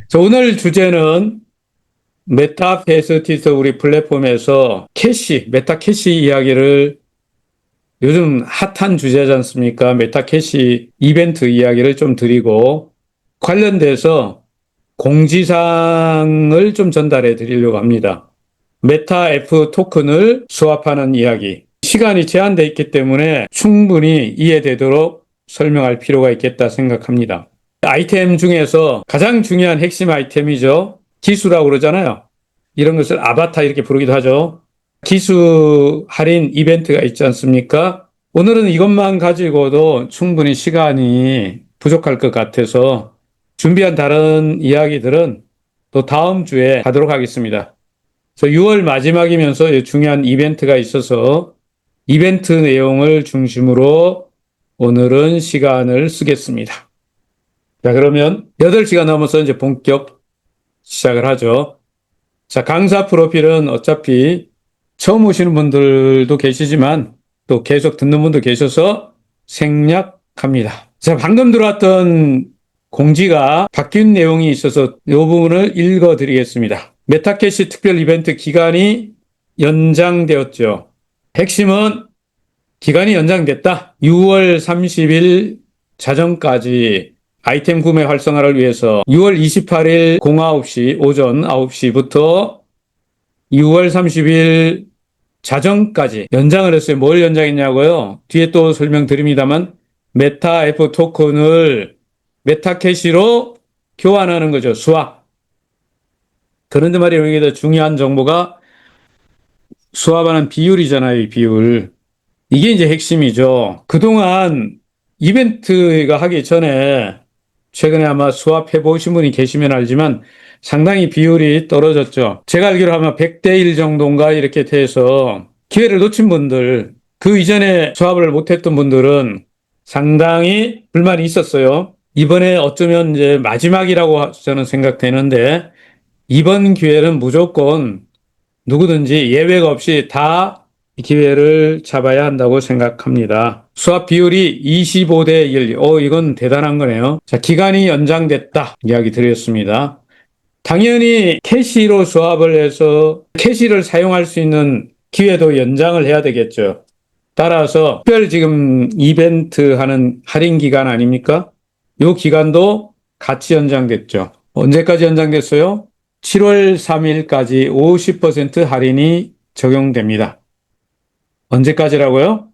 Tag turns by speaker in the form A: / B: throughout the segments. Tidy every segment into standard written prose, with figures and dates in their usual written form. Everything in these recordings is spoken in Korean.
A: 자, 오늘 주제는 메타페스티스 우리 플랫폼에서 메타 캐시 이야기를 요즘 핫한 주제지 않습니까? 메타 캐시 이벤트 이야기를 좀 드리고 관련돼서 공지사항을 좀 전달해 드리려고 합니다. 메타 F 토큰을 수합하는 이야기. 시간이 제한되어 있기 때문에 충분히 이해되도록 설명할 필요가 있겠다 생각합니다. 아이템 중에서 가장 중요한 핵심 아이템이죠. 기수라고 그러잖아요. 이런 것을 아바타 이렇게 부르기도 하죠. 기수 할인 이벤트가 있지 않습니까? 오늘은 이것만 가지고도 충분히 시간이 부족할 것 같아서 준비한 다른 이야기들은 또 다음 주에 하도록 하겠습니다. 6월 마지막이면서 중요한 이벤트가 있어서 이벤트 내용을 중심으로 오늘은 시간을 쓰겠습니다. 자, 그러면 8시가 넘어서 이제 본격 시작을 하죠. 자, 강사 프로필은 어차피 처음 오시는 분들도 계시지만 또 계속 듣는 분도 계셔서 생략합니다. 자, 방금 들어왔던 공지가 바뀐 내용이 있어서 이 부분을 읽어 드리겠습니다. 메타캐시 특별 이벤트 기간이 연장되었죠. 핵심은 기간이 연장됐다. 6월 30일 자정까지 아이템 구매 활성화를 위해서 6월 28일 09시 오전 9시부터 6월 30일 자정까지 연장을 했어요. 뭘 연장했냐고요? 뒤에 또 설명드립니다만 메타 F 토큰을 메타캐시로 교환하는 거죠. 수합. 그런데 말이에요. 여기다 중요한 정보가 수합하는 비율이잖아요. 이 비율. 이게 이제 핵심이죠. 그동안 이벤트가 하기 전에 최근에 아마 수합해 보신 분이 계시면 알지만 상당히 비율이 떨어졌죠. 제가 알기로 아마 100대 1 정도인가 이렇게 돼서 기회를 놓친 분들, 그 이전에 수합을 못했던 분들은 상당히 불만이 있었어요. 이번에 어쩌면 이제 마지막이라고 저는 생각되는데 이번 기회는 무조건 누구든지 예외가 없이 다 기회를 잡아야 한다고 생각합니다. 수합 비율이 25대 1. 이건 대단한 거네요. 자, 기간이 연장됐다. 이야기 드렸습니다. 당연히 캐시로 수합을 해서 캐시를 사용할 수 있는 기회도 연장을 해야 되겠죠. 따라서 특별 지금 이벤트 하는 할인 기간 아닙니까? 이 기간도 같이 연장됐죠. 언제까지 연장됐어요? 7월 3일까지 50% 할인이 적용됩니다. 언제까지라고요?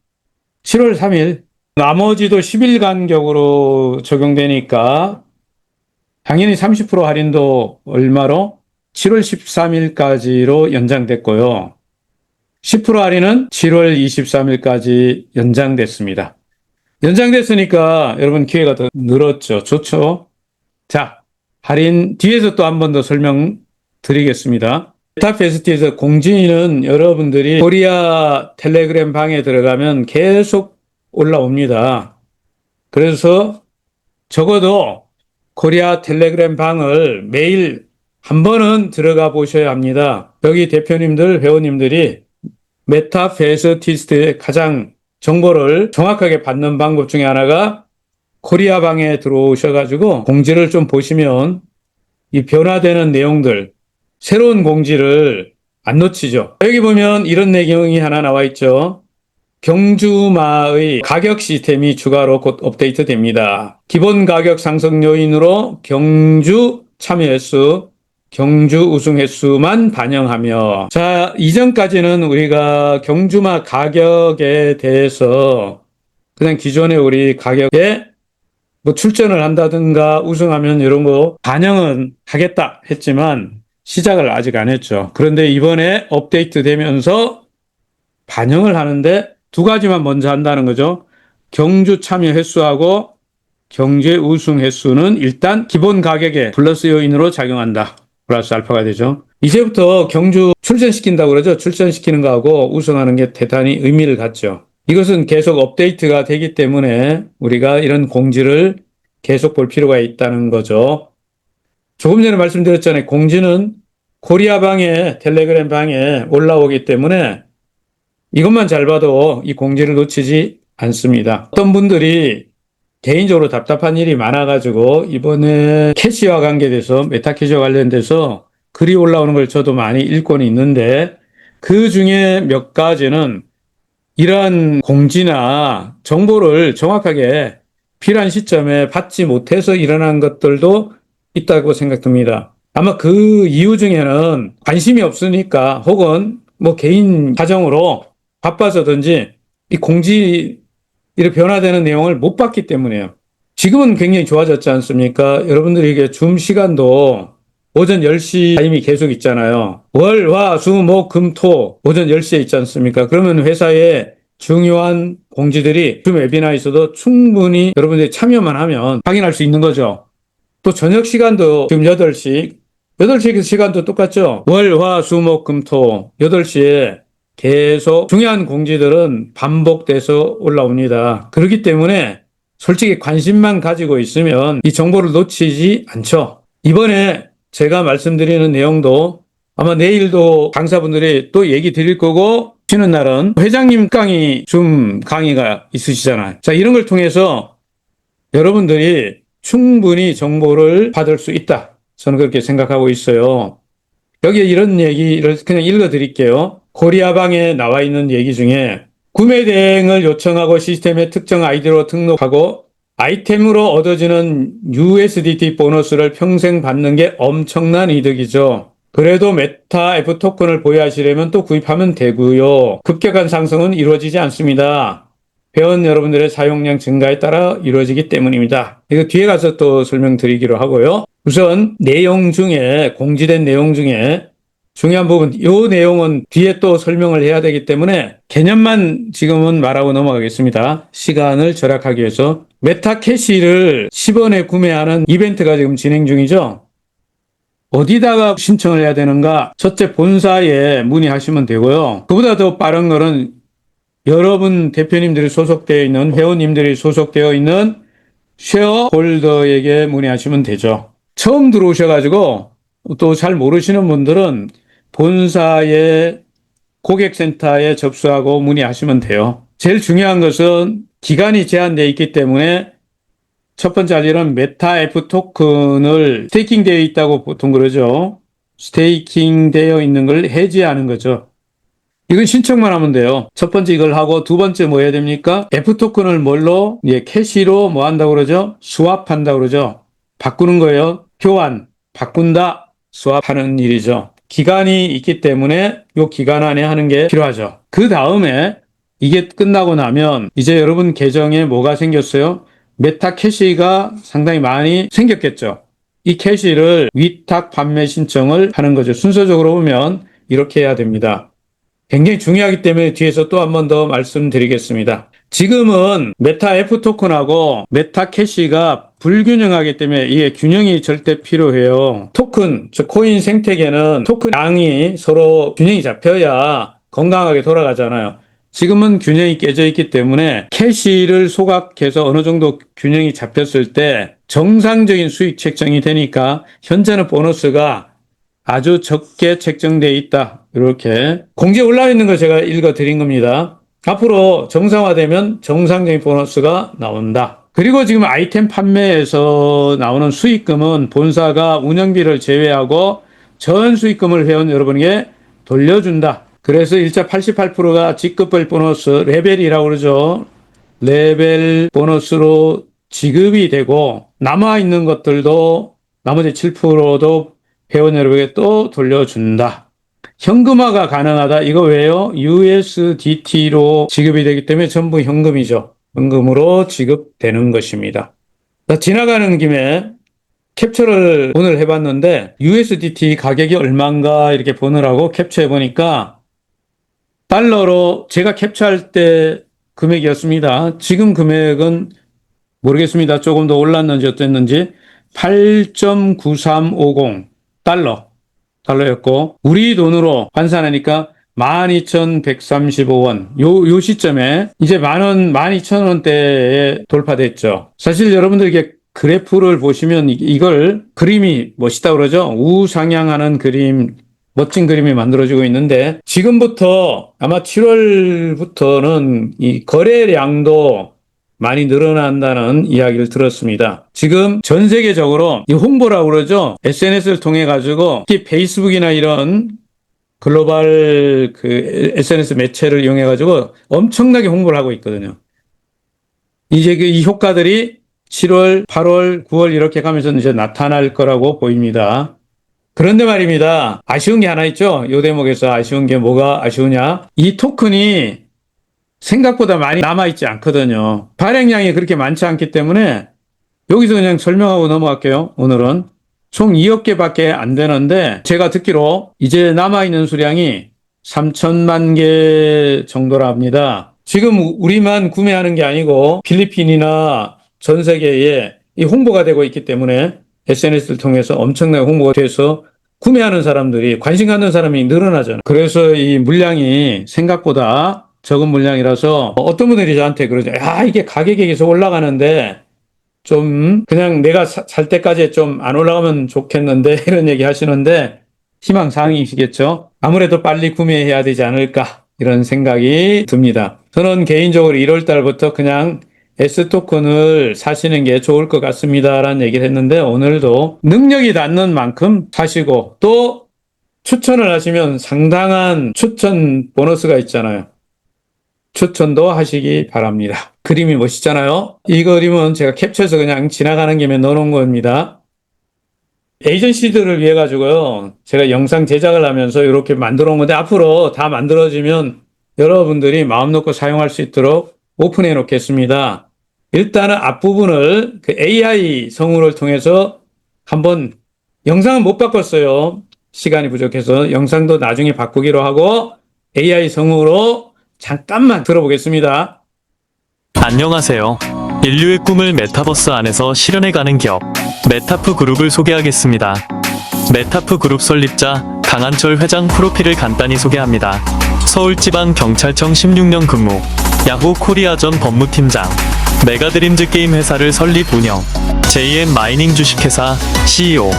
A: 7월 3일. 나머지도 10일 간격으로 적용되니까 당연히 30% 할인도 얼마로? 7월 13일까지로 연장됐고요. 10% 할인은 7월 23일까지 연장됐습니다. 연장됐으니까 여러분 기회가 더 늘었죠. 좋죠? 자, 할인 뒤에서 또 한 번 더 설명드리겠습니다. 메타페스티에서 공지는 여러분들이 코리아 텔레그램 방에 들어가면 계속 올라옵니다. 그래서 적어도 코리아 텔레그램 방을 매일 한 번은 들어가 보셔야 합니다. 여기 대표님들, 회원님들이 메타페스티스트의 가장 정보를 정확하게 받는 방법 중에 하나가 코리아 방에 들어오셔가지고 공지를 좀 보시면 이 변화되는 내용들, 새로운 공지를 안 놓치죠. 여기 보면 이런 내용이 하나 나와 있죠. 경주마의 가격 시스템이 추가로 곧 업데이트 됩니다. 기본 가격 상승 요인으로 경주 참여 횟수, 경주 우승 횟수만 반영하며, 자, 이전까지는 우리가 경주마 가격에 대해서 그냥 기존의 우리 가격에 뭐 출전을 한다든가 우승하면 이런 거 반영은 하겠다 했지만 시작을 아직 안 했죠. 그런데 이번에 업데이트 되면서 반영을 하는데 두 가지만 먼저 한다는 거죠. 경주 참여 횟수하고 경주의 우승 횟수는 일단 기본 가격에 플러스 요인으로 작용한다. 플러스 알파가 되죠. 이제부터 경주 출전시킨다고 그러죠. 출전시키는 거하고 우승하는 게 대단히 의미를 갖죠. 이것은 계속 업데이트가 되기 때문에 우리가 이런 공지를 계속 볼 필요가 있다는 거죠. 조금 전에 말씀드렸잖아요. 공지는 코리아 방에, 텔레그램 방에 올라오기 때문에 이것만 잘 봐도 이 공지를 놓치지 않습니다. 어떤 분들이 개인적으로 답답한 일이 많아가지고 이번에 캐시와 관계돼서 메타캐시와 관련돼서 글이 올라오는 걸 저도 많이 읽고는 있는데 그 중에 몇 가지는 이러한 공지나 정보를 정확하게 필요한 시점에 받지 못해서 일어난 것들도 있다고 생각됩니다. 아마 그 이유 중에는 관심이 없으니까 혹은 뭐 개인 사정으로 바빠서든지 이 공지 이렇게 변화되는 내용을 못 봤기 때문에요. 지금은 굉장히 좋아졌지 않습니까? 여러분들이 이게 줌 시간도 오전 10시 타임이 계속 있잖아요. 월, 화, 수, 목, 금, 토 오전 10시에 있지 않습니까? 그러면 회사에 중요한 공지들이 줌 웨비나에서도 충분히 여러분들이 참여만 하면 확인할 수 있는 거죠. 또 저녁 시간도 지금 8시, 8시 시간도 똑같죠? 월, 화, 수, 목, 금, 토 8시에 계속 중요한 공지들은 반복돼서 올라옵니다. 그렇기 때문에 솔직히 관심만 가지고 있으면 이 정보를 놓치지 않죠. 이번에 제가 말씀드리는 내용도 아마 내일도 강사분들이 또 얘기 드릴 거고 쉬는 날은 회장님 강의 줌 강의가 있으시잖아요. 자, 이런 걸 통해서 여러분들이 충분히 정보를 받을 수 있다. 저는 그렇게 생각하고 있어요. 여기에 이런 얘기를 그냥 읽어 드릴게요. 코리아방에 나와 있는 얘기 중에 구매 대행을 요청하고 시스템에 특정 아이디로 등록하고 아이템으로 얻어지는 USDT 보너스를 평생 받는 게 엄청난 이득이죠. 그래도 메타 F 토큰을 보유하시려면 또 구입하면 되고요. 급격한 상승은 이루어지지 않습니다. 회원 여러분들의 사용량 증가에 따라 이루어지기 때문입니다. 이거 뒤에 가서 또 설명드리기로 하고요. 우선 내용 중에 공지된 내용 중에 중요한 부분, 이 내용은 뒤에 또 설명을 해야 되기 때문에 개념만 지금은 말하고 넘어가겠습니다. 시간을 절약하기 위해서 메타캐시를 10원에 구매하는 이벤트가 지금 진행 중이죠. 어디다가 신청을 해야 되는가? 첫째 본사에 문의하시면 되고요. 그보다 더 빠른 거는 여러분 대표님들이 소속되어 있는 회원님들이 소속되어 있는 쉐어홀더에게 문의하시면 되죠. 처음 들어오셔가지고 또 잘 모르시는 분들은 본사의 고객센터에 접수하고 문의하시면 돼요. 제일 중요한 것은 기간이 제한되어 있기 때문에 첫 번째 아직은 메타 F 토큰을 스테이킹 되어 있다고 보통 그러죠. 스테이킹 되어 있는 걸 해지하는 거죠. 이건 신청만 하면 돼요. 첫 번째 이걸 하고 두 번째 뭐 해야 됩니까? F 토큰을 뭘로? 예, 캐시로 뭐 한다고 그러죠? 스왑한다고 그러죠. 바꾸는 거예요. 교환, 바꾼다, 스왑하는 일이죠. 기간이 있기 때문에 이 기간 안에 하는 게 필요하죠. 그 다음에 이게 끝나고 나면 이제 여러분 계정에 뭐가 생겼어요? 메타 캐시가 상당히 많이 생겼겠죠. 이 캐시를 위탁 판매 신청을 하는 거죠. 순서적으로 보면 이렇게 해야 됩니다. 굉장히 중요하기 때문에 뒤에서 또 한 번 더 말씀드리겠습니다. 지금은 메타 F 토큰하고 메타 캐시가 불균형하기 때문에 이게 균형이 절대 필요해요. 토큰, 즉 코인 생태계는 토큰 양이 서로 균형이 잡혀야 건강하게 돌아가잖아요. 지금은 균형이 깨져 있기 때문에 캐시를 소각해서 어느 정도 균형이 잡혔을 때 정상적인 수익 책정이 되니까 현재는 보너스가 아주 적게 책정되어 있다. 이렇게 공지에 올라와 있는 걸 제가 읽어드린 겁니다. 앞으로 정상화되면 정상적인 보너스가 나온다. 그리고 지금 아이템 판매에서 나오는 수익금은 본사가 운영비를 제외하고 전 수익금을 회원 여러분에게 돌려준다. 그래서 일자 88%가 직급별 보너스 레벨이라고 그러죠. 레벨 보너스로 지급이 되고 남아있는 것들도 나머지 7%도 회원 여러분에게 또 돌려준다. 현금화가 가능하다. 이거 왜요? USDT로 지급이 되기 때문에 전부 현금이죠. 현금으로 지급되는 것입니다. 지나가는 김에 캡처를 오늘 해봤는데 USDT 가격이 얼마인가 이렇게 보느라고 캡처해보니까 달러로 제가 캡처할 때 금액이었습니다. 지금 금액은 모르겠습니다. 조금 더 올랐는지 어땠는지 8.9350 달러였고 우리 돈으로 환산하니까 12,135원. 요 시점에 이제 만원, 12,000원대에 돌파됐죠. 사실 여러분들에게 그래프를 보시면 이걸 그림이 멋있다 그러죠. 우상향하는 그림, 멋진 그림이 만들어지고 있는데 지금부터 아마 7월부터는 이 거래량도 많이 늘어난다는 이야기를 들었습니다. 지금 전 세계적으로 이 홍보라고 그러죠. SNS를 통해 가지고 특히 페이스북이나 이런 글로벌 그 SNS 매체를 이용해 가지고 엄청나게 홍보를 하고 있거든요. 이제 이 효과들이 7월, 8월, 9월 이렇게 가면서 이제 나타날 거라고 보입니다. 그런데 말입니다. 아쉬운 게 하나 있죠. 이 대목에서 아쉬운 게 뭐가 아쉬우냐? 이 토큰이 생각보다 많이 남아있지 않거든요. 발행량이 그렇게 많지 않기 때문에 여기서 그냥 설명하고 넘어갈게요. 오늘은 총 2억 개밖에 안 되는데 제가 듣기로 이제 남아있는 수량이 3천만 개 정도라 합니다. 지금 우리만 구매하는 게 아니고 필리핀이나 전 세계에 이 홍보가 되고 있기 때문에 SNS를 통해서 엄청나게 홍보가 돼서 구매하는 사람들이 관심 갖는 사람이 늘어나잖아요. 그래서 이 물량이 생각보다 적은 물량이라서 어떤 분들이 저한테 그러죠. 야, 이게 가격이 계속 올라가는데 좀 그냥 내가 살 때까지 좀 안 올라가면 좋겠는데 이런 얘기 하시는데 희망사항이시겠죠. 아무래도 빨리 구매해야 되지 않을까 이런 생각이 듭니다. 저는 개인적으로 1월 달부터 그냥 S토큰을 사시는 게 좋을 것 같습니다 라는 얘기를 했는데 오늘도 능력이 닿는 만큼 사시고 또 추천을 하시면 상당한 추천 보너스가 있잖아요. 추천도 하시기 바랍니다. 그림이 멋있잖아요. 이 그림은 제가 캡처해서 그냥 지나가는 김에 넣어놓은 겁니다. 에이전시들을 위해 가지고요. 제가 영상 제작을 하면서 이렇게 만들어 온 건데 앞으로 다 만들어지면 여러분들이 마음 놓고 사용할 수 있도록 오픈해 놓겠습니다. 일단은 앞부분을 그 AI 성우를 통해서 한번 영상은 못 바꿨어요. 시간이 부족해서 영상도 나중에 바꾸기로 하고 AI 성우로 잠깐만 들어보겠습니다.
B: 안녕하세요. 인류의 꿈을 메타버스 안에서 실현해가는 기업 메타프 그룹을 소개하겠습니다. 메타프 그룹 설립자 강한철 회장 프로필을 간단히 소개합니다. 서울지방경찰청 16년 근무, 야후 코리아 전 법무팀장, 메가드림즈 게임 회사를 설립 운영, JM 마이닝 주식회사 CEO,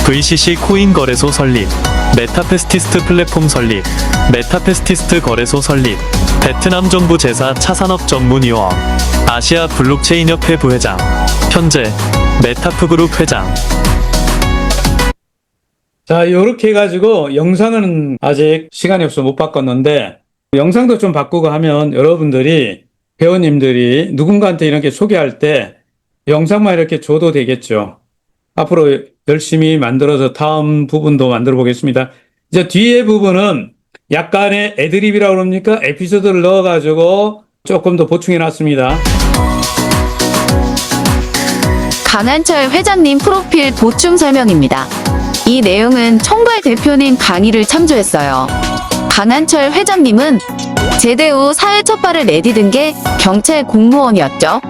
B: VCC 코인 거래소 설립, 메타페스티스트 플랫폼 설립, 메타페스티스트 거래소 설립, 베트남 정부 제사 차산업 전문위원, 아시아 블록체인 협회 부회장, 현재 메타프 그룹 회장.
A: 자, 이렇게 해가지고 영상은 아직 시간이 없어서 못 바꿨는데 영상도 좀 바꾸고 하면 여러분들이 회원님들이 누군가한테 이렇게 소개할 때 영상만 이렇게 줘도 되겠죠. 앞으로 열심히 만들어서 다음 부분도 만들어 보겠습니다. 이제 뒤에 부분은 약간의 애드립이라고 그럽니까? 에피소드를 넣어가지고 조금 더 보충해 놨습니다.
C: 강한철 회장님 프로필 보충 설명입니다. 이 내용은 총괄 대표님 강의를 참조했어요. 강한철 회장님은 제대 후 사회 첫 발을 내디딘 게 경찰 공무원이었죠.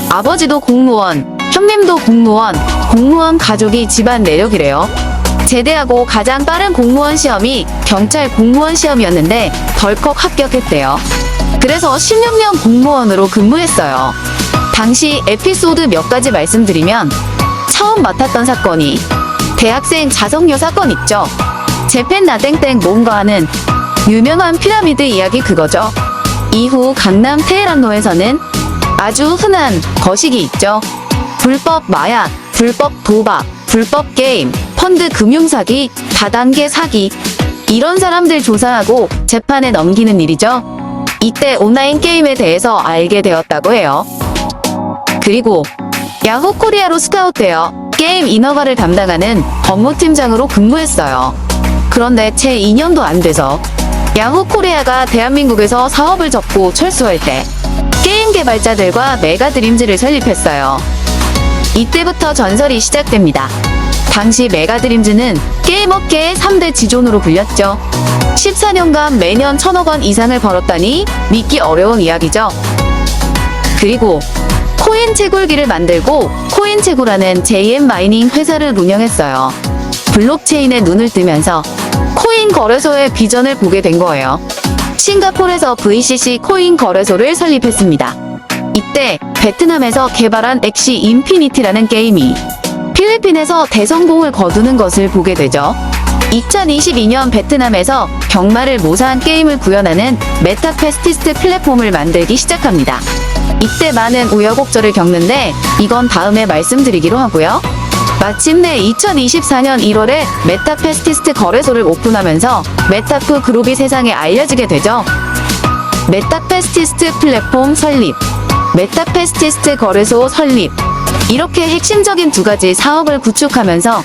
C: 아버지도 공무원, 형님도 공무원, 공무원 가족이 집안 내력이래요. 제대하고 가장 빠른 공무원 시험이 경찰 공무원 시험이었는데 덜컥 합격했대요. 그래서 16년 공무원으로 근무했어요. 당시 에피소드 몇 가지 말씀드리면 처음 맡았던 사건이 대학생 자석녀 사건 있죠. 재팬 나땡땡 뭔가 하는 유명한 피라미드 이야기 그거죠. 이후 강남 테헤란로에서는 아주 흔한 거시기 있죠. 불법 마약, 불법 도박, 불법 게임, 펀드 금융사기, 다단계 사기 이런 사람들 조사하고 재판에 넘기는 일이죠. 이때 온라인 게임에 대해서 알게 되었다고 해요. 그리고 야후 코리아로 스카웃되어 게임 인허가를 담당하는 법무팀장으로 근무했어요. 그런데 채 2년도 안 돼서 야후 코리아가 대한민국에서 사업을 접고 철수할 때 게임 개발자들과 메가드림즈를 설립했어요. 이때부터 전설이 시작됩니다. 당시 메가드림즈는 게임 업계의 3대 지존으로 불렸죠. 14년간 매년 1,000억 원 이상을 벌었다니 믿기 어려운 이야기죠. 그리고 코인 채굴기를 만들고 코인 채굴하는 JM 마이닝 회사를 운영했어요. 블록체인에 눈을 뜨면서 코인 거래소의 비전을 보게 된 거예요. 싱가포르에서 VCC 코인 거래소를 설립했습니다. 이때 베트남에서 개발한 엑시 인피니티라는 게임이 필리핀에서 대성공을 거두는 것을 보게 되죠. 2022년 베트남에서 경마를 모사한 게임을 구현하는 메타페스티스트 플랫폼을 만들기 시작합니다. 이때 많은 우여곡절을 겪는데 이건 다음에 말씀드리기로 하고요. 마침내 2024년 1월에 메타페스티스트 거래소를 오픈하면서 메타프 그룹이 세상에 알려지게 되죠. 메타페스티스트 플랫폼 설립, 메타페스티스트 거래소 설립, 이렇게 핵심적인 두 가지 사업을 구축하면서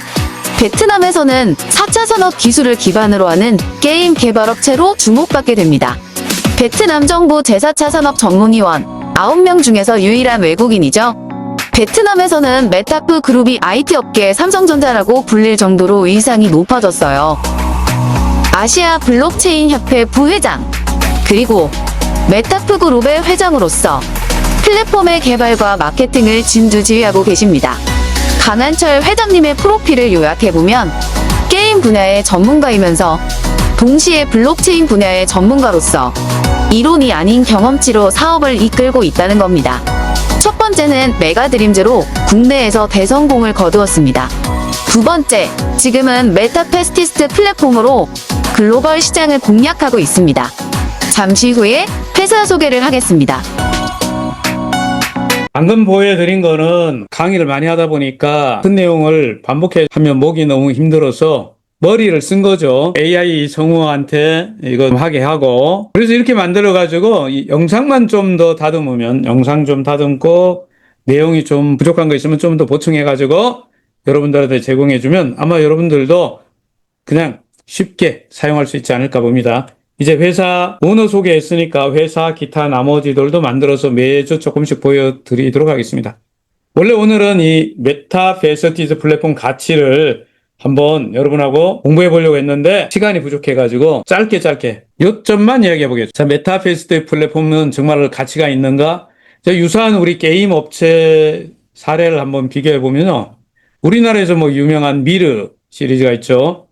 C: 베트남에서는 4차 산업 기술을 기반으로 하는 게임 개발업체로 주목받게 됩니다. 베트남 정부 제4차 산업 전문위원 9명 중에서 유일한 외국인이죠. 베트남에서는 메타프 그룹이 IT 업계의 삼성전자라고 불릴 정도로 위상이 높아졌어요. 아시아 블록체인 협회 부회장, 그리고 메타프 그룹의 회장으로서 플랫폼의 개발과 마케팅을 진두지휘하고 계십니다. 강한철 회장님의 프로필을 요약해보면 게임 분야의 전문가이면서 동시에 블록체인 분야의 전문가로서 이론이 아닌 경험치로 사업을 이끌고 있다는 겁니다. 첫 번째는 메가드림즈로 국내에서 대성공을 거두었습니다. 두 번째, 지금은 메타페스티스트 플랫폼으로 글로벌 시장을 공략하고 있습니다. 잠시 후에 회사 소개를 하겠습니다.
A: 방금 보여드린 거는 강의를 많이 하다 보니까 큰 내용을 반복해 하면 목이 너무 힘들어서 머리를 쓴 거죠. AI 성우한테 이거 하게 하고. 그래서 이렇게 만들어가지고 이 영상만 좀 더 다듬으면, 영상 좀 다듬고 내용이 좀 부족한 거 있으면 좀 더 보충해가지고 여러분들한테 제공해주면 아마 여러분들도 그냥 쉽게 사용할 수 있지 않을까 봅니다. 이제 회사 오너 소개했으니까 회사 기타 나머지들도 만들어서 매주 조금씩 보여드리도록 하겠습니다. 원래 오늘은 이 메타페스티스 플랫폼 가치를 한번 여러분하고 공부해 보려고 했는데 시간이 부족해가지고 짧게 요점만 이야기해 보겠습니다. 자, 메타페스티스 플랫폼은 정말 가치가 있는가? 자, 유사한 우리 게임 업체 사례를 한번 비교해 보면요. 우리나라에서 뭐 유명한 미르 시리즈가 있죠.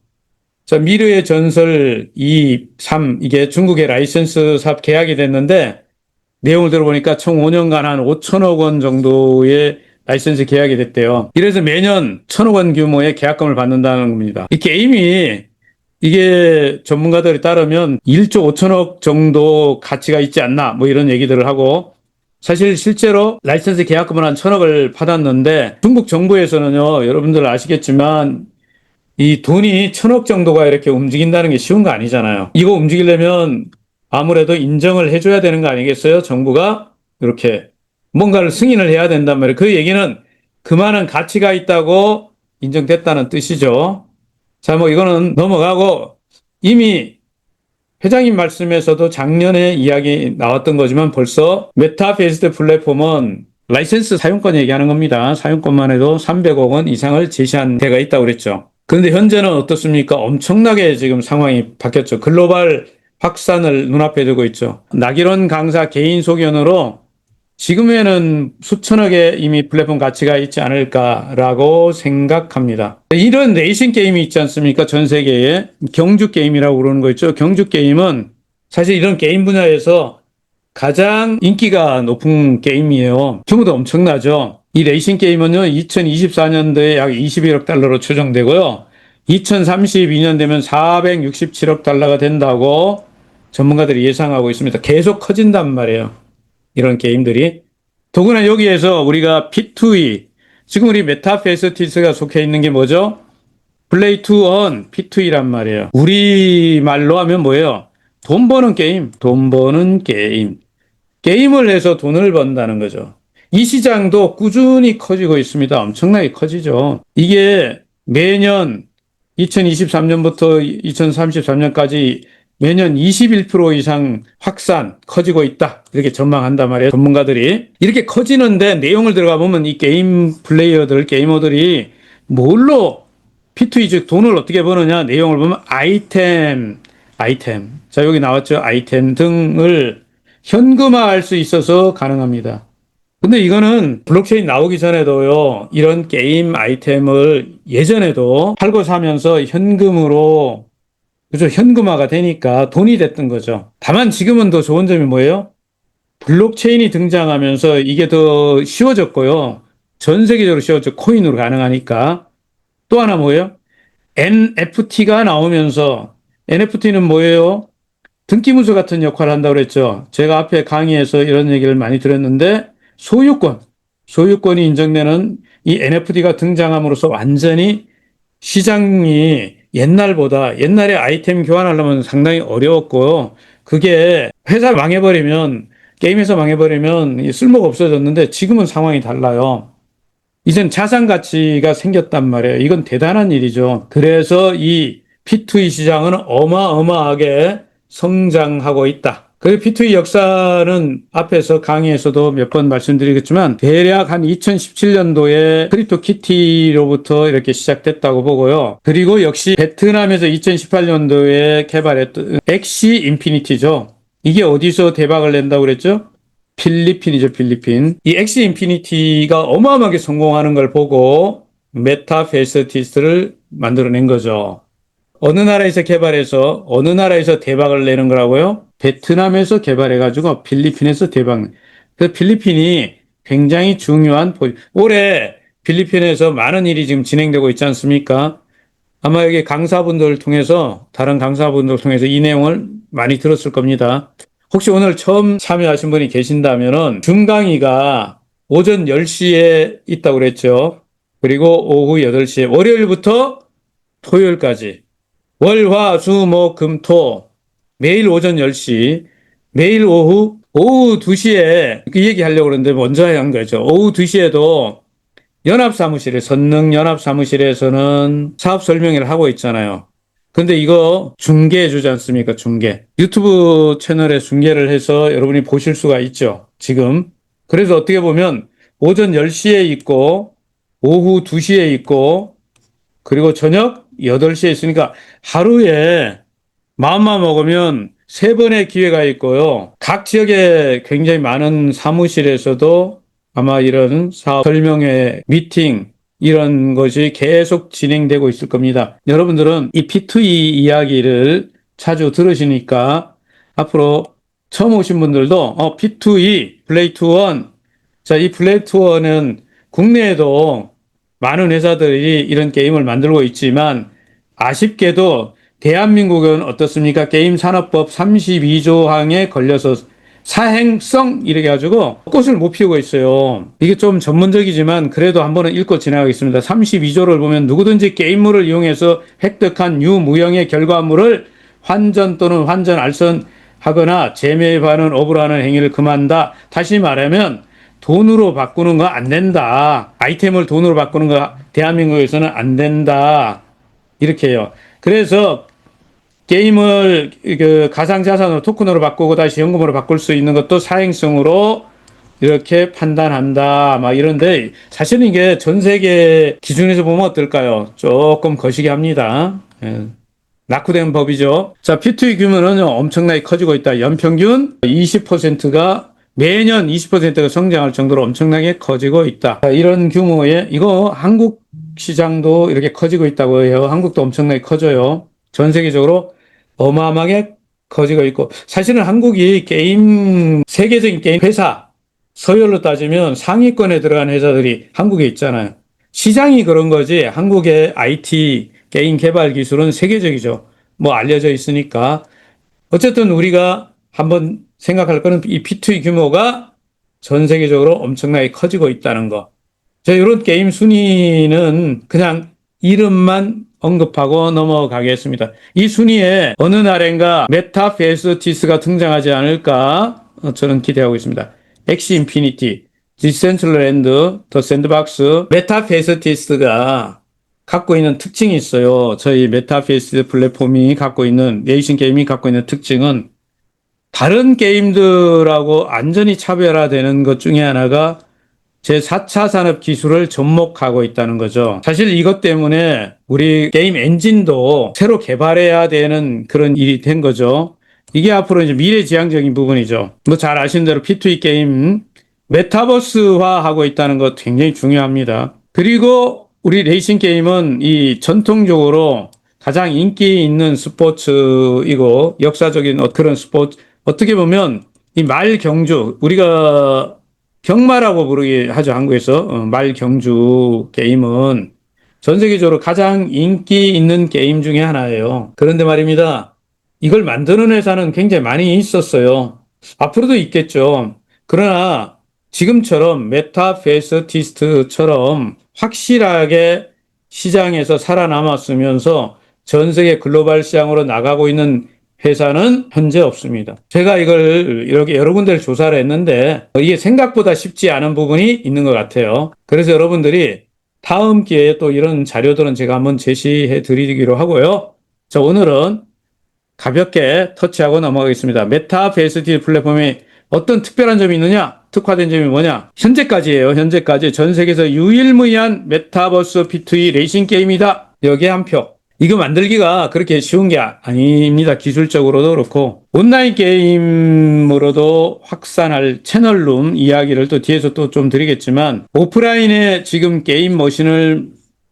A: 자, 미르의 전설 2, 3 이게 중국의 라이센스 사업 계약이 됐는데 내용을 들어보니까 총 5년간 한 5천억 원 정도의 라이센스 계약이 됐대요. 이래서 매년 1,000억 원 규모의 계약금을 받는다는 겁니다. 이 게임이 이게 전문가들에 따르면 1조 5천억 정도 가치가 있지 않나 뭐 이런 얘기들을 하고 사실 실제로 라이센스 계약금을 한 1,000억을 받았는데 중국 정부에서는요 여러분들 아시겠지만 이 돈이 1,000억 정도가 이렇게 움직인다는 게 쉬운 거 아니잖아요. 이거 움직이려면 아무래도 인정을 해줘야 되는 거 아니겠어요? 정부가 이렇게 뭔가를 승인을 해야 된단 말이에요. 그 얘기는 그만한 가치가 있다고 인정됐다는 뜻이죠. 자, 뭐 이거는 넘어가고 이미 회장님 말씀에서도 작년에 이야기 나왔던 거지만 벌써 메타페스트 플랫폼은 라이센스 사용권 얘기하는 겁니다. 사용권만 해도 300억 원 이상을 제시한 데가 있다고 그랬죠. 그런데 현재는 어떻습니까? 엄청나게 지금 상황이 바뀌었죠. 글로벌 확산을 눈앞에 두고 있죠. 나기론 강사 개인 소견으로 지금에는 수천억의 이미 플랫폼 가치가 있지 않을까라고 생각합니다. 이런 레이싱 게임이 있지 않습니까? 전 세계에 경주 게임이라고 그러는 거 있죠. 경주 게임은 사실 이런 게임 분야에서 가장 인기가 높은 게임이에요. 규모도 엄청나죠. 이 레이싱 게임은요, 2024년도에 약 21억 달러로 추정되고요. 2032년 되면 467억 달러가 된다고 전문가들이 예상하고 있습니다. 계속 커진단 말이에요. 이런 게임들이. 더구나 여기에서 우리가 P2E, 지금 우리 메타페스티스가 속해 있는 게 뭐죠? 플레이 투 원, P2E란 말이에요. 우리말로 하면 뭐예요? 돈 버는 게임, 돈 버는 게임. 게임을 해서 돈을 번다는 거죠. 이 시장도 꾸준히 커지고 있습니다. 엄청나게 커지죠. 이게 매년 2023년부터 2033년까지 매년 21% 이상 확산, 커지고 있다. 이렇게 전망한단 말이에요. 전문가들이. 이렇게 커지는데 내용을 들어가 보면 이 게임 플레이어들, 게이머들이 뭘로 P2E 즉 돈을 어떻게 버느냐 내용을 보면 아이템. 자, 여기 나왔죠. 아이템 등을 현금화할 수 있어서 가능합니다. 근데 이거는 블록체인 나오기 전에도요, 이런 게임 아이템을 예전에도 팔고 사면서 현금으로 그죠? 현금화가 되니까 돈이 됐던 거죠. 다만 지금은 더 좋은 점이 뭐예요? 블록체인이 등장하면서 이게 더 쉬워졌고요. 전 세계적으로 쉬워졌죠. 코인으로 가능하니까. 또 하나 뭐예요? NFT가 나오면서 NFT는 뭐예요? 등기문서 같은 역할을 한다고 그랬죠. 제가 앞에 강의에서 이런 얘기를 많이 드렸는데 소유권이 인정되는 이 NFT가 등장함으로써 완전히 시장이 옛날에 아이템 교환하려면 상당히 어려웠고 그게 회사 망해버리면 게임에서 망해버리면 쓸모가 없어졌는데 지금은 상황이 달라요. 이젠 자산 가치가 생겼단 말이에요. 이건 대단한 일이죠. 그래서 이 P2E 시장은 어마어마하게 성장하고 있다. 그 P2E 역사는 앞에서 강의에서도 몇 번 말씀드리겠지만 대략 한 2017년도에 크립토키티로부터 이렇게 시작됐다고 보고요. 그리고 역시 베트남에서 2018년도에 개발했던 엑시 인피니티죠. 이게 어디서 대박을 낸다고 그랬죠? 필리핀이죠, 필리핀. 이 엑시 인피니티가 어마어마하게 성공하는 걸 보고 메타페스티스를 만들어낸 거죠. 어느 나라에서 개발해서 어느 나라에서 대박을 내는 거라고요? 베트남에서 개발해가지고 필리핀에서 대박. 그 필리핀이 굉장히 중요한 올해 필리핀에서 많은 일이 지금 진행되고 있지 않습니까? 아마 여기 다른 강사분들 통해서 이 내용을 많이 들었을 겁니다. 혹시 오늘 처음 참여하신 분이 계신다면은 중강의가 오전 10시에 있다고 그랬죠. 그리고 오후 8시에 월요일부터 토요일까지 월, 화, 수, 목, 금, 토 매일 오전 10시 매일 오후 2시에 그 얘기 하려고 그러는데 먼저 한 거죠. 오후 2시에도 선능 연합사무실에서는 사업 설명회를 하고 있잖아요. 근데 이거 중계해 주지 않습니까? 중계. 유튜브 채널에 중계를 해서 여러분이 보실 수가 있죠. 지금. 그래서 어떻게 보면 오전 10시에 있고 오후 2시에 있고 그리고 저녁 8시에 있으니까 하루에 마음만 먹으면 3번의 기회가 있고요. 각 지역에 굉장히 많은 사무실에서도 아마 이런 사업 설명회, 미팅 이런 것이 계속 진행되고 있을 겁니다. 여러분들은 이 P2E 이야기를 자주 들으시니까 앞으로 처음 오신 분들도 P2E, 플레이2원 자, 이 플레이2원은 국내에도 많은 회사들이 이런 게임을 만들고 있지만 아쉽게도 대한민국은 어떻습니까? 게임산업법 32조 항에 걸려서 사행성 이렇게 해가지고 꽃을 못 피우고 있어요. 이게 좀 전문적이지만 그래도 한번은 읽고 지나가겠습니다. 32조를 보면 누구든지 게임물을 이용해서 획득한 유무형의 결과물을 환전 또는 환전 알선하거나 재매입하는 업으로하는 행위를 금한다. 다시 말하면 돈으로 바꾸는 거 안 된다. 아이템을 돈으로 바꾸는 거 대한민국에서는 안 된다. 이렇게 해요. 그래서 게임을 그 가상자산으로 토큰으로 바꾸고 다시 현금으로 바꿀 수 있는 것도 사행성으로 이렇게 판단한다. 막 이런데 사실은 이게 전 세계 기준에서 보면 어떨까요? 조금 거시기 합니다. 예. 낙후된 법이죠. 자, P2E 규모는 엄청나게 커지고 있다. 연평균 20%가 매년 20%가 성장할 정도로 엄청나게 커지고 있다. 이런 규모의 이거 한국 시장도 이렇게 커지고 있다고 해요. 한국도 엄청나게 커져요. 전 세계적으로 어마어마하게 커지고 있고 사실은 한국이 세계적인 게임 회사 서열로 따지면 상위권에 들어간 회사들이 한국에 있잖아요. 시장이 그런 거지 한국의 IT 게임 개발 기술은 세계적이죠. 뭐 알려져 있으니까 어쨌든 우리가 한번 생각할 거는 이 P2E 규모가 전 세계적으로 엄청나게 커지고 있다는 거. 자, 이런 게임 순위는 그냥 이름만 언급하고 넘어가겠습니다. 이 순위에 어느 날엔가 메타페스티스가 등장하지 않을까 저는 기대하고 있습니다. 엑시 인피니티, 디센트럴랜드, 더 샌드박스, 메타페스티스가 갖고 있는 특징이 있어요. 저희 메타페스티스 플랫폼이 갖고 있는, 네이션 게임이 갖고 있는 특징은 다른 게임들하고 완전히 차별화되는 것 중에 하나가 제4차 산업 기술을 접목하고 있다는 거죠. 사실 이것 때문에 우리 게임 엔진도 새로 개발해야 되는 그런 일이 된 거죠. 이게 앞으로 이제 미래지향적인 부분이죠. 뭐 잘 아시는 대로 P2E 게임 메타버스화하고 있다는 것 굉장히 중요합니다. 그리고 우리 레이싱 게임은 이 전통적으로 가장 인기 있는 스포츠이고 역사적인 그런 스포츠, 어떻게 보면 이 말경주, 우리가 경마라고 부르게 하죠. 한국에서 말경주 게임은 전 세계적으로 가장 인기 있는 게임 중에 하나예요. 그런데 말입니다. 이걸 만드는 회사는 굉장히 많이 있었어요. 앞으로도 있겠죠. 그러나 지금처럼 메타베스티스트처럼 확실하게 시장에서 살아남았으면서 전 세계 글로벌 시장으로 나가고 있는 회사는 현재 없습니다. 제가 이걸 이렇게 여러 군데를 조사를 했는데 이게 생각보다 쉽지 않은 부분이 있는 것 같아요. 그래서 여러분들이 다음 기회에 또 이런 자료들은 제가 한번 제시해 드리기로 하고요. 자, 오늘은 가볍게 터치하고 넘어가겠습니다. 메타베스티 플랫폼이 어떤 특별한 점이 있느냐? 특화된 점이 뭐냐? 현재까지예요. 현재까지 전 세계에서 유일무이한 메타버스 P2E 레이싱 게임이다. 여기에 한 표. 이거 만들기가 그렇게 쉬운 게 아닙니다. 기술적으로도 그렇고 온라인 게임으로도 확산할 채널룸 이야기를 또 뒤에서 또 좀 드리겠지만 오프라인에 지금 게임 머신을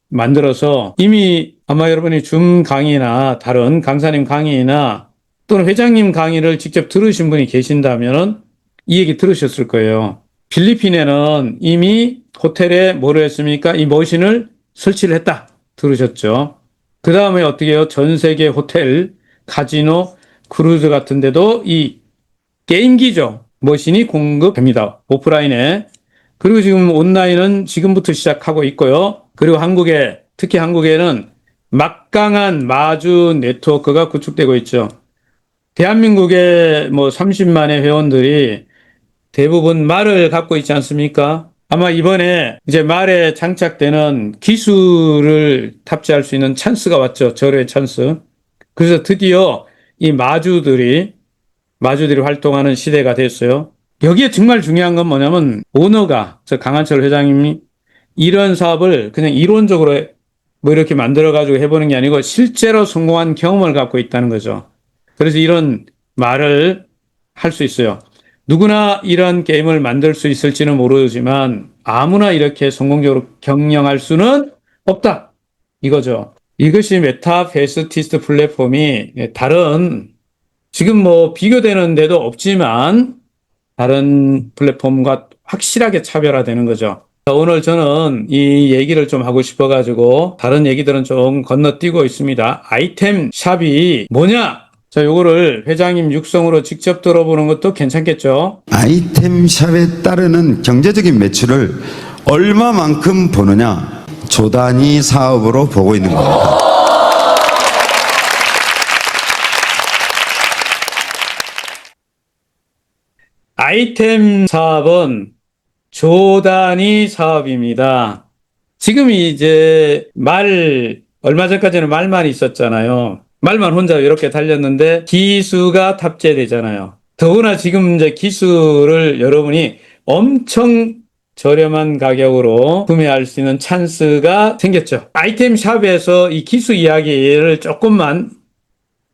A: 만들어서 이미 아마 여러분이 줌 강의나 다른 강사님 강의나 또는 회장님 강의를 직접 들으신 분이 계신다면 이 얘기 들으셨을 거예요. 필리핀에는 이미 호텔에 뭐를 했습니까? 이 머신을 설치를 했다. 들으셨죠? 그 다음에 어떻게 해요? 전 세계 호텔, 카지노, 크루즈 같은 데도 이 게임기죠. 머신이 공급됩니다. 오프라인에. 그리고 지금 온라인은 지금부터 시작하고 있고요. 그리고 한국에, 특히 한국에는 막강한 마주 네트워크가 구축되고 있죠. 대한민국의 뭐 30만의 회원들이 대부분 말을 갖고 있지 않습니까? 아마 이번에 이제 말에 장착되는 기술을 탑재할 수 있는 찬스가 왔죠. 절호의 찬스. 그래서 드디어 이 마주들이 활동하는 시대가 됐어요. 여기에 정말 중요한 건 뭐냐면 오너가, 저 강한철 회장님이 이런 사업을 그냥 이론적으로 뭐 이렇게 만들어가지고 해보는 게 아니고 실제로 성공한 경험을 갖고 있다는 거죠. 그래서 이런 말을 할 수 있어요. 누구나 이런 게임을 만들 수 있을지는 모르지만 아무나 이렇게 성공적으로 경영할 수는 없다. 이거죠. 이것이 메타베스티스트 플랫폼이 다른 지금 뭐 비교되는 데도 없지만 다른 플랫폼과 확실하게 차별화되는 거죠. 오늘 저는 이 얘기를 좀 하고 싶어가지고 다른 얘기들은 좀 건너뛰고 있습니다. 아이템 샵이 뭐냐? 자, 요거를 회장님 육성으로 직접 들어보는 것도 괜찮겠죠?
D: 아이템샵에 따르는 경제적인 매출을 얼마만큼 보느냐 조단위 사업으로 보고 있는 겁니다.
A: 아이템 사업은 조단위 사업입니다. 지금 이제 얼마 전까지는 말만 있었잖아요. 말만 혼자 이렇게 달렸는데 기수가 탑재되잖아요. 더구나 지금 이제 기수를 여러분이 엄청 저렴한 가격으로 구매할 수 있는 찬스가 생겼죠. 아이템 샵에서 이 기수 이야기를 조금만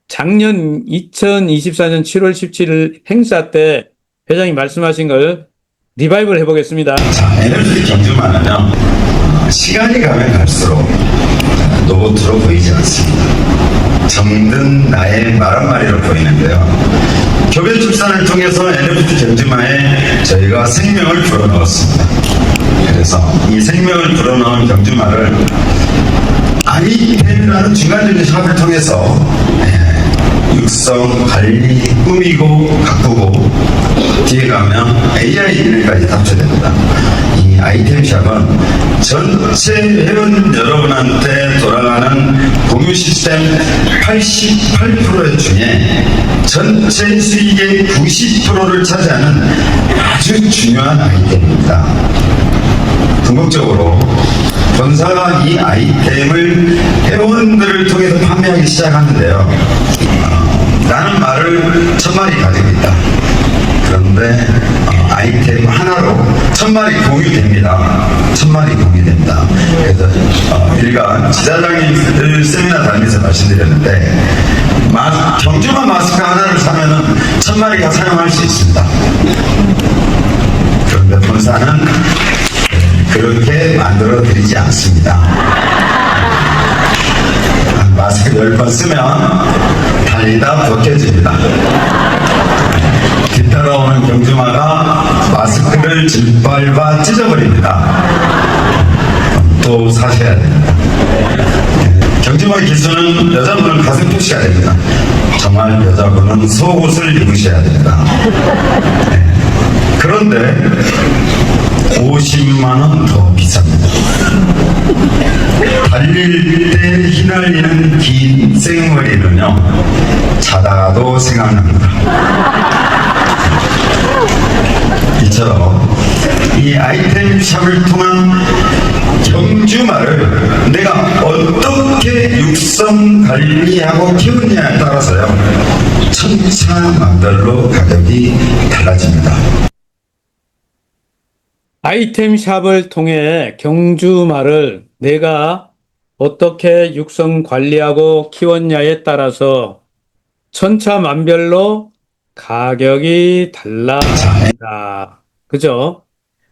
A: 작년 2024년 7월 17일 행사 때 회장이 말씀하신 걸 리바이벌 해보겠습니다.
D: 자, 에너지 경주만은요 시간이 가면 갈수록 로봇으로 보이지 않습니다. 정든 나의 말 한마리로 보이는데요. 교배 출산을 통해서 NFT 경주마에 저희가 생명을 불어넣었습니다. 그래서 이 생명을 불어넣은 경주마를 아이템이라는 중간적인 샵을 통해서 육성, 관리, 꾸미고 가꾸고 뒤에 가면 AI 기능까지 탑재됩니다. 이 아이템샵은 전체 회원 여러분한테 돌아가는 공유 시스템 88% 중에 전체 수익의 90%를 차지하는 아주 중요한 아이템입니다. 궁극적으로 본사가 이 아이템을 회원들을 통해서 판매하기 시작하는데요. 나는 말을 1000마리 가지고 있다. 그런데 아이템 하나로 1000마리 공유됩니다. 1000마리 공유됩니다. 그래서 일간 지사장님 세미나 다니면서 말씀드렸는데 경주마 마스크 하나를 사면은 1000마리가 사용할 수 있습니다. 그런데 본사는 그렇게 만들어 드리지 않습니다. 마스크 10번 쓰면 달리다 벗겨집니다. 뒤따라오는 경주마가 마스크를 짓밟아 찢어버립니다. 또 사셔야 됩니다. 경주 경주마 기수는 여자분은 가슴 표시가 됩니다. 정말 여자분은 속옷을 입으셔야 됩니다. 네. 그런데 50만 원 더 비쌉니다. 달릴 때 휘날리는 긴 생머리는요, 자다가도 생각납니다. 이처럼 이 아이템샵을 통한 경주마를 내가 어떻게 육성 관리하고 키우느냐에 따라서요, 천차만별로 가격이 달라집니다.
A: 아이템샵을 통해 경주말을 내가 어떻게 육성 관리하고 키웠냐에 따라서 천차만별로 가격이 달라집니다. 그죠?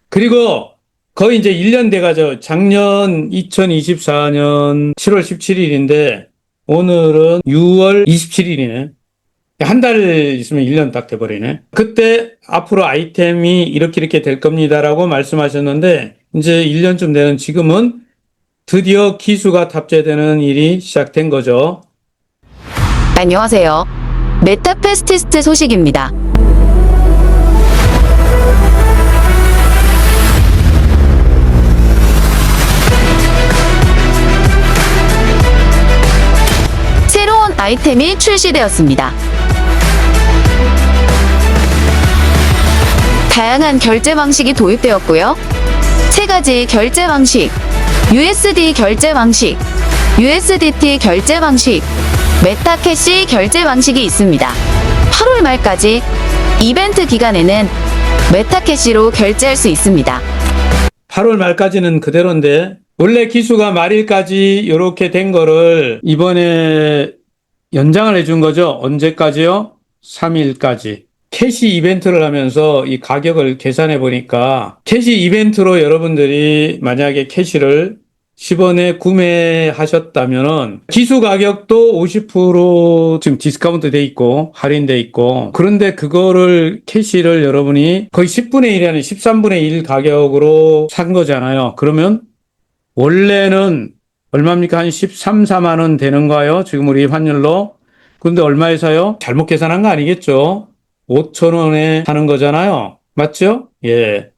A: 그리고 거의 이제 1년 돼가죠. 작년 2024년 7월 17일인데 오늘은 6월 27일이네. 한 달 있으면 1년 딱 돼버리네. 그때 앞으로 아이템이 이렇게 될 겁니다라고 말씀하셨는데 이제 1년쯤 되는 지금은 드디어 기수가 탑재되는 일이 시작된 거죠.
C: 안녕하세요. 메타페스티스트 소식입니다. 새로운 아이템이 출시되었습니다. 다양한 결제 방식이 도입되었고요. 세 가지 결제 방식, USD 결제 방식, USDT 결제 방식, 메타캐시 결제 방식이 있습니다. 8월 말까지 이벤트 기간에는 메타캐시로 결제할 수 있습니다.
A: 8월 말까지는 그대로인데 원래 기수가 말일까지 이렇게 된 거를 이번에 연장을 해준 거죠. 언제까지요? 3일까지. 캐시 이벤트를 하면서 이 가격을 계산해 보니까 캐시 이벤트로 여러분들이 만약에 캐시를 10원에 구매하셨다면은 기수 가격도 50% 지금 디스카운트 돼 있고 할인돼 있고, 그런데 그거를 캐시를 여러분이 거의 10분의 1이 아니라 13분의 1 가격으로 산 거잖아요. 그러면 원래는 얼마입니까? 한 13, 4만 원 되는가요? 지금 우리 환율로. 그런데 얼마에 사요? 잘못 계산한 거 아니겠죠? 5,000원에 사는 거잖아요. 맞죠? 예.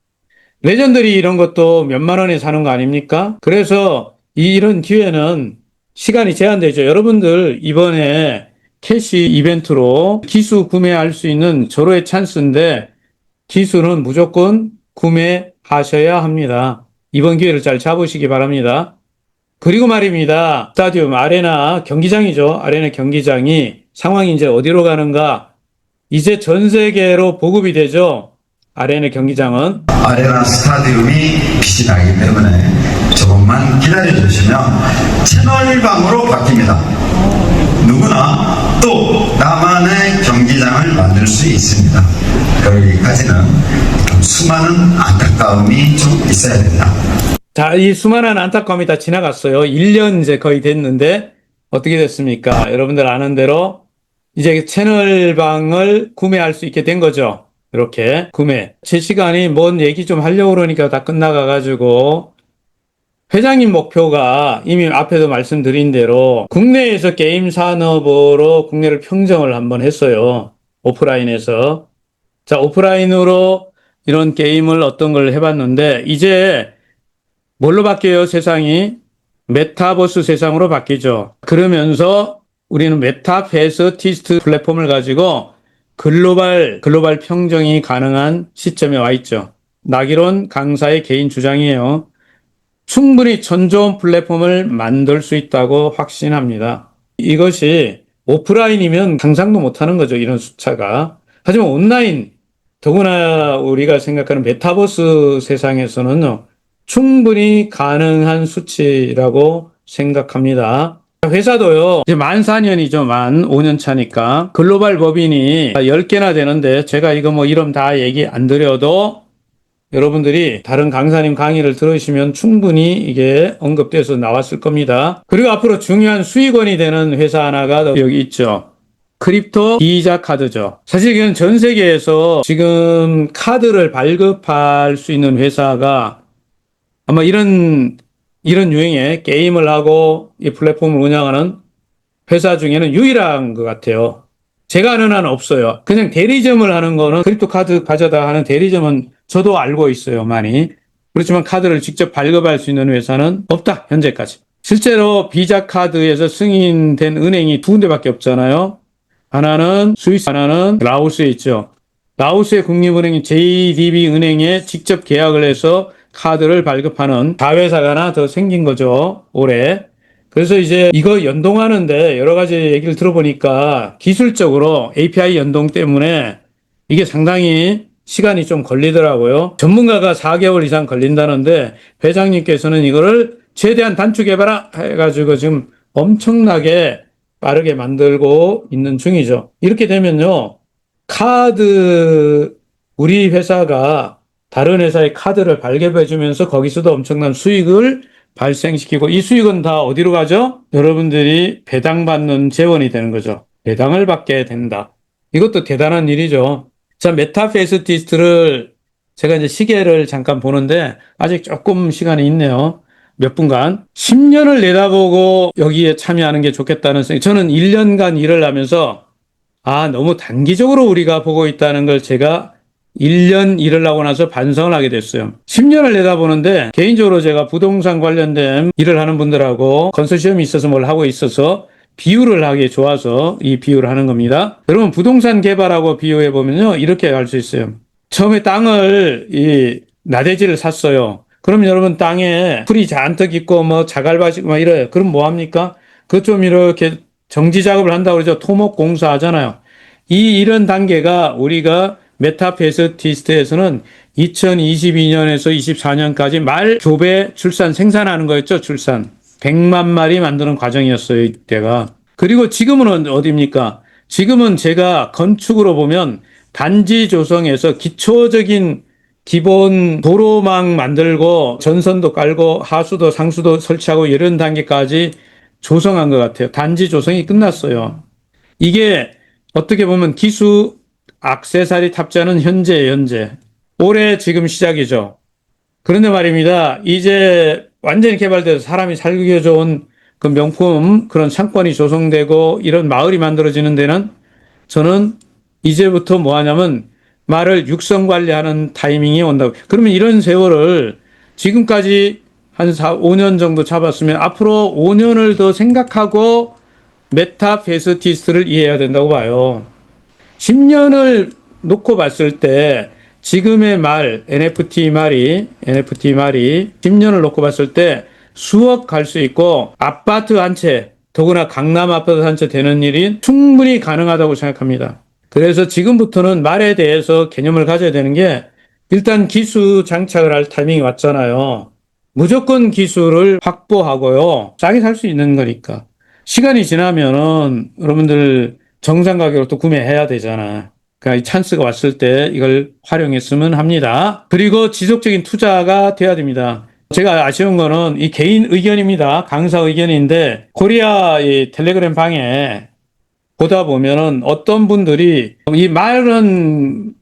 A: 레전드리 이런 것도 몇만 원에 사는 거 아닙니까? 그래서 이런 기회는 시간이 제한되죠. 여러분들 이번에 캐시 이벤트로 기수 구매할 수 있는 절호의 찬스인데 기수는 무조건 구매하셔야 합니다. 이번 기회를 잘 잡으시기 바랍니다. 그리고 말입니다. 스타디움 아레나 경기장이죠. 아레나 경기장이 상황이 이제 어디로 가는가? 이제 전 세계로 보급이 되죠. 아레나 경기장은.
D: 아레나 스타디움이 빛이 나기 때문에 조금만 기다려주시면 채널방으로 바뀝니다. 누구나 또 나만의 경기장을 만들 수 있습니다. 여기까지는 좀 수많은 안타까움이 좀 있어야 됩니다.
A: 자, 이 수많은 안타까움이 다 지나갔어요. 1년 이제 거의 됐는데 어떻게 됐습니까? 여러분들 아는 대로 이제 채널방을 구매할 수 있게 된 거죠. 이렇게 구매. 제 시간이 뭔 얘기 좀 하려고 그러니까 다 끝나가가지고 회장님 목표가 이미 앞에도 말씀드린 대로 국내에서 게임 산업으로 국내를 평정을 한번 했어요. 오프라인에서. 자, 오프라인으로 이런 게임을 어떤 걸 해봤는데 이제 뭘로 바뀌어요? 세상이 메타버스 세상으로 바뀌죠. 그러면서 우리는 메타페스티스트 플랫폼을 가지고 글로벌 평정이 가능한 시점에 와 있죠. 나기론 강사의 개인 주장이에요. 충분히 전 좋은 플랫폼을 만들 수 있다고 확신합니다. 이것이 오프라인이면 상상도 못하는 거죠. 이런 숫자가. 하지만 온라인, 더구나 우리가 생각하는 메타버스 세상에서는 충분히 가능한 수치라고 생각합니다. 회사도요, 이제 만 4년이죠. 만 5년 차니까. 글로벌 법인이 10개나 되는데, 제가 이거 뭐 이름 다 얘기 안 드려도 여러분들이 다른 강사님 강의를 들으시면 충분히 이게 언급돼서 나왔을 겁니다. 그리고 앞으로 중요한 수익원이 되는 회사 하나가 여기 있죠. 크립토 비자 카드죠. 사실 이건 전 세계에서 지금 카드를 발급할 수 있는 회사가 아마 이런 이런 유형의 게임을 하고 이 플랫폼을 운영하는 회사 중에는 유일한 것 같아요. 제가 아는 한은 없어요. 그냥 대리점을 하는 거는 크립토 카드 가져다 하는 대리점은 저도 알고 있어요, 많이. 그렇지만 카드를 직접 발급할 수 있는 회사는 없다, 현재까지. 실제로 비자 카드에서 승인된 은행이 두 군데밖에 없잖아요. 하나는 스위스, 하나는 라오스에 있죠. 라오스의 국립은행인 JDB 은행에 직접 계약을 해서 카드를 발급하는 자회사가 하나 더 생긴 거죠, 올해. 그래서 이제 이거 연동하는데 여러 가지 얘기를 들어보니까 기술적으로 API 연동 때문에 이게 상당히 시간이 좀 걸리더라고요. 전문가가 4개월 이상 걸린다는데 회장님께서는 이거를 최대한 단축해봐라 해가지고 지금 엄청나게 빠르게 만들고 있는 중이죠. 이렇게 되면요, 우리 회사가 다른 회사의 카드를 발급해주면서 거기서도 엄청난 수익을 발생시키고, 이 수익은 다 어디로 가죠? 여러분들이 배당받는 재원이 되는 거죠. 배당을 받게 된다. 이것도 대단한 일이죠. 자, 메타페이스티스트를 제가 이제 시계를 잠깐 보는데 아직 조금 시간이 있네요. 몇 분간 10년을 내다보고 여기에 참여하는 게 좋겠다는 생각. 저는 1년간 일을 하면서 너무 단기적으로 우리가 보고 있다는 걸 제가 1년 일을 하고 나서 반성을 하게 됐어요. 10년을 내다보는데 개인적으로 제가 부동산 관련된 일을 하는 분들하고 컨소시엄이 있어서 뭘 하고 있어서 비유를 하기 좋아서 이 비유를 하는 겁니다. 여러분, 부동산 개발하고 비유해 보면요, 이렇게 할 수 있어요. 처음에 땅을 나대지를 샀어요. 그럼 여러분, 땅에 풀이 잔뜩 있고 뭐 자갈밭이고 막 이래요. 그럼 뭐 합니까? 그것 좀 이렇게 정지 작업을 한다고 그러죠. 토목 공사 하잖아요. 이런 단계가 우리가 메타페이스티스트에서는 2022년에서 24년까지 말 교배 출산 생산하는 거였죠. 출산 100만 마리 만드는 과정이었어요, 이때가. 그리고 지금은 어디입니까? 지금은 제가 건축으로 보면 단지 조성에서 기초적인 기본 도로망 만들고 전선도 깔고 하수도 상수도 설치하고 이런 단계까지 조성한 것 같아요. 단지 조성이 끝났어요. 이게 어떻게 보면 기수 액세서리 탑재는 현재 올해 지금 시작이죠. 그런데 말입니다, 이제 완전히 개발돼서 사람이 살기 좋은 그 명품 그런 상권이 조성되고 이런 마을이 만들어지는 데는 저는 이제부터 뭐 하냐면 말을 육성 관리하는 타이밍이 온다고. 그러면 이런 세월을 지금까지 한 5년 정도 잡았으면 앞으로 5년을 더 생각하고 메타페이스티스트를 이해해야 된다고 봐요. 10년을 놓고 봤을 때 지금의 NFT 말이 10년을 놓고 봤을 때 수억 갈 수 있고 아파트 한 채, 더구나 강남 아파트 한 채 되는 일이 충분히 가능하다고 생각합니다. 그래서 지금부터는 말에 대해서 개념을 가져야 되는 게, 일단 기수 장착을 할 타이밍이 왔잖아요. 무조건 기술을 확보하고요. 싸게 살 수 있는 거니까. 시간이 지나면은 여러분들 정상 가격으로 또 구매해야 되잖아. 그러니까 이 찬스가 왔을 때 이걸 활용했으면 합니다. 그리고 지속적인 투자가 돼야 됩니다. 제가 아쉬운 거는 이 개인 의견입니다. 강사 의견인데, 코리아 이 텔레그램 방에 보다 보면은 어떤 분들이 이 말은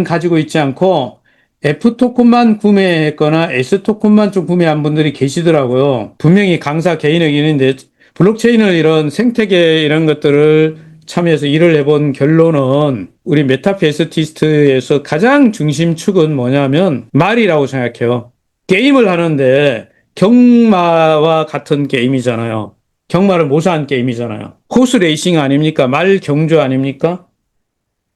A: 가지고 있지 않고 F 토큰만 구매했거나 S 토큰만 좀 구매한 분들이 계시더라고요. 분명히 강사 개인 의견인데, 블록체인을 이런 생태계 이런 것들을 참여해서 일을 해본 결론은 우리 메타페이스티스트에서 가장 중심축은 뭐냐면 말이라고 생각해요. 게임을 하는데 경마와 같은 게임이잖아요. 경마를 모사한 게임이잖아요. 호스 레이싱 아닙니까? 말 경주 아닙니까?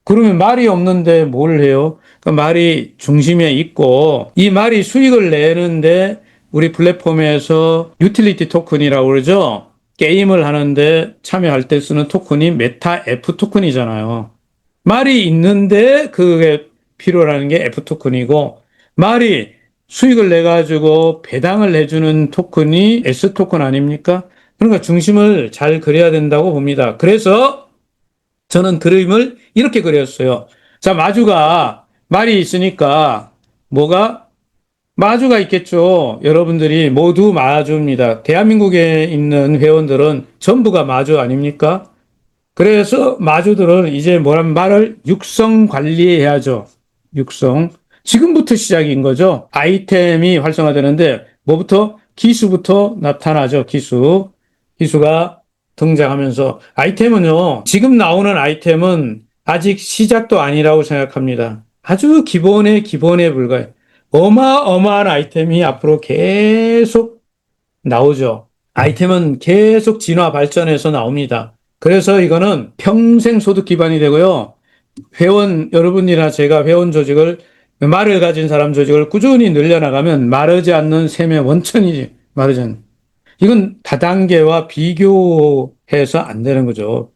A: 그러면 말이 없는데 뭘 해요? 그러니까 말이 중심에 있고, 이 말이 수익을 내는데 우리 플랫폼에서 유틸리티 토큰이라고 그러죠? 게임을 하는데 참여할 때 쓰는 토큰이 메타 F 토큰이잖아요. 말이 있는데 그게 필요라는 게 F 토큰이고, 말이 수익을 내가지고 배당을 해주는 토큰이 S 토큰 아닙니까? 그러니까 중심을 잘 그려야 된다고 봅니다. 그래서 저는 그림을 이렇게 그렸어요. 자, 마주가 말이 있으니까 마주가 있겠죠. 여러분들이 모두 마주입니다. 대한민국에 있는 회원들은 전부가 마주 아닙니까? 그래서 마주들은 이제 말을 육성 관리해야죠. 육성. 지금부터 시작인 거죠. 아이템이 활성화되는데 뭐부터? 기수부터 나타나죠. 기수가 등장하면서 아이템은요. 지금 나오는 아이템은 아직 시작도 아니라고 생각합니다. 아주 기본에 불과해요. 어마어마한 아이템이 앞으로 계속 나오죠. 아이템은 계속 진화 발전해서 나옵니다. 그래서 이거는 평생 소득 기반이 되고요. 여러분이나 제가 회원 조직을, 말을 가진 사람 조직을 꾸준히 늘려나가면 마르지 않는 셈의 원천이지, 마르지 않는. 이건 다단계와 비교해서 안 되는 거죠.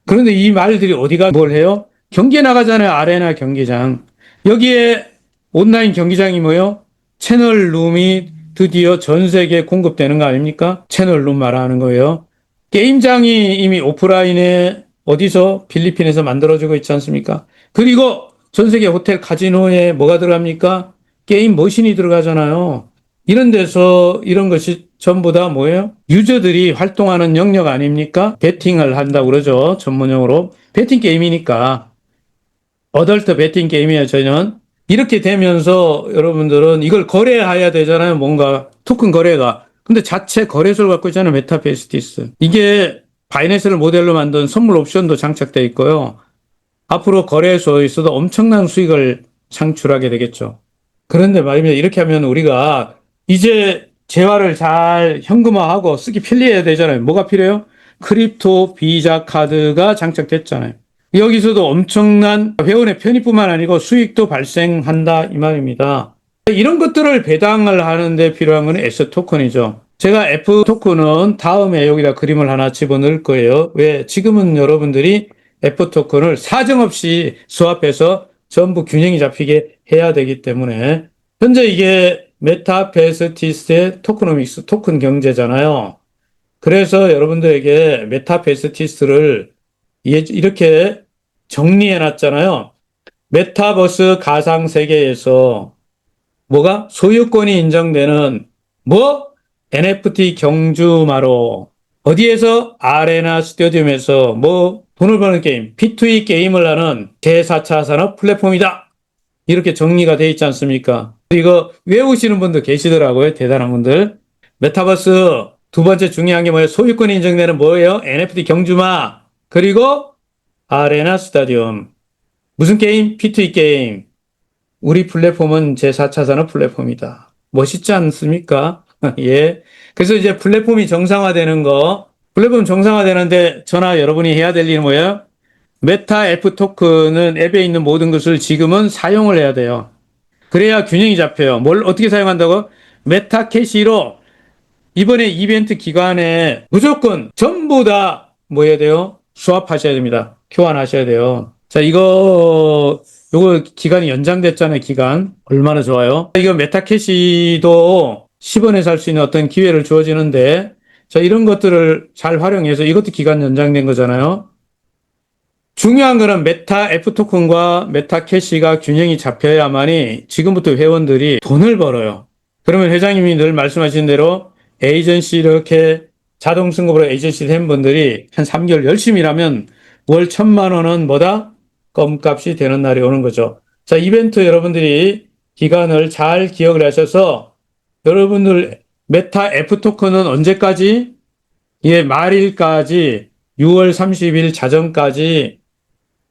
A: 그런데 이 말들이 어디가 뭘 해요? 경기에 나가잖아요. 아레나 경기장. 여기에 온라인 경기장이 뭐예요? 채널룸이 드디어 전 세계에 공급되는 거 아닙니까? 채널룸 말하는 거예요. 게임장이 이미 오프라인에 어디서 필리핀에서 만들어지고 있지 않습니까? 그리고 전 세계 호텔 카지노에 뭐가 들어갑니까? 게임 머신이 들어가잖아요. 이런 데서 이런 것이 전부 다 뭐예요? 유저들이 활동하는 영역 아닙니까? 베팅을 한다고 그러죠. 전문용어로. 베팅 게임이니까. 어덜트 베팅 게임이에요, 저는. 이렇게 되면서 여러분들은 이걸 거래해야 되잖아요. 뭔가 토큰 거래가. 근데 자체 거래소를 갖고 있잖아요. 메타베스티스. 이게 바이낸스를 모델로 만든 선물 옵션도 장착되어 있고요. 앞으로 거래소에서도 엄청난 수익을 창출하게 되겠죠. 그런데 말입니다. 이렇게 하면 우리가 이제 재화를 잘 현금화하고 쓰기 편리해야 되잖아요. 뭐가 필요해요? 크립토 비자 카드가 장착됐잖아요. 여기서도 엄청난 회원의 편의뿐만 아니고 수익도 발생한다 이 말입니다. 이런 것들을 배당을 하는데 필요한 건 S 토큰이죠. 제가 F 토큰은 다음에 여기다 그림을 하나 집어넣을 거예요. 왜? 지금은 여러분들이 F 토큰을 사정없이 스왑해서 전부 균형이 잡히게 해야 되기 때문에 현재 이게 메타베스티스의 토크노믹스, 토큰 경제잖아요. 그래서 여러분들에게 메타베스티스를 이렇게 정리해 놨잖아요. 메타버스 가상 세계에서 뭐가 소유권이 인정되는 NFT 경주마로 어디에서 아레나 스타디움에서 돈을 버는 게임, P2E 게임을 하는 제4차 산업 플랫폼이다. 이렇게 정리가 돼 있지 않습니까? 이거 외우시는 분들 계시더라고요. 대단한 분들. 메타버스 두 번째 중요한 게 뭐예요? 소유권이 인정되는 뭐예요? NFT 경주마. 그리고 아레나 스타디움. 무슨 게임? P2E 게임. 우리 플랫폼은 제4차 산업 플랫폼이다. 멋있지 않습니까? 예. 그래서 이제 플랫폼이 정상화되는 플랫폼 정상화되는데 저나 여러분이 해야 될 일은 뭐예요? 메타 F 토큰은 앱에 있는 모든 것을 지금은 사용을 해야 돼요. 그래야 균형이 잡혀요. 뭘 어떻게 사용한다고? 메타 캐시로 이번에 이벤트 기간에 무조건 전부 다 뭐 해야 돼요? 수합하셔야 됩니다. 교환하셔야 돼요. 자, 요거 기간이 연장됐잖아요, 기간. 얼마나 좋아요. 이거 메타 캐시도 10원에 살 수 있는 어떤 기회를 주어지는데, 자, 이런 것들을 잘 활용해서 이것도 기간 연장된 거잖아요. 중요한 거는 메타 F 토큰과 메타 캐시가 균형이 잡혀야만이 지금부터 회원들이 돈을 벌어요. 그러면 회장님이 늘 말씀하신 대로 에이전시 이렇게 자동 승급으로 에이전시 된 분들이 한 3개월 열심히 일하면 월 1,000만 원은 뭐다? 껌값이 되는 날이 오는 거죠. 자, 이벤트 여러분들이 기간을 잘 기억을 하셔서 여러분들 메타 F 토큰은 언제까지? 예, 말일까지 6월 30일 자정까지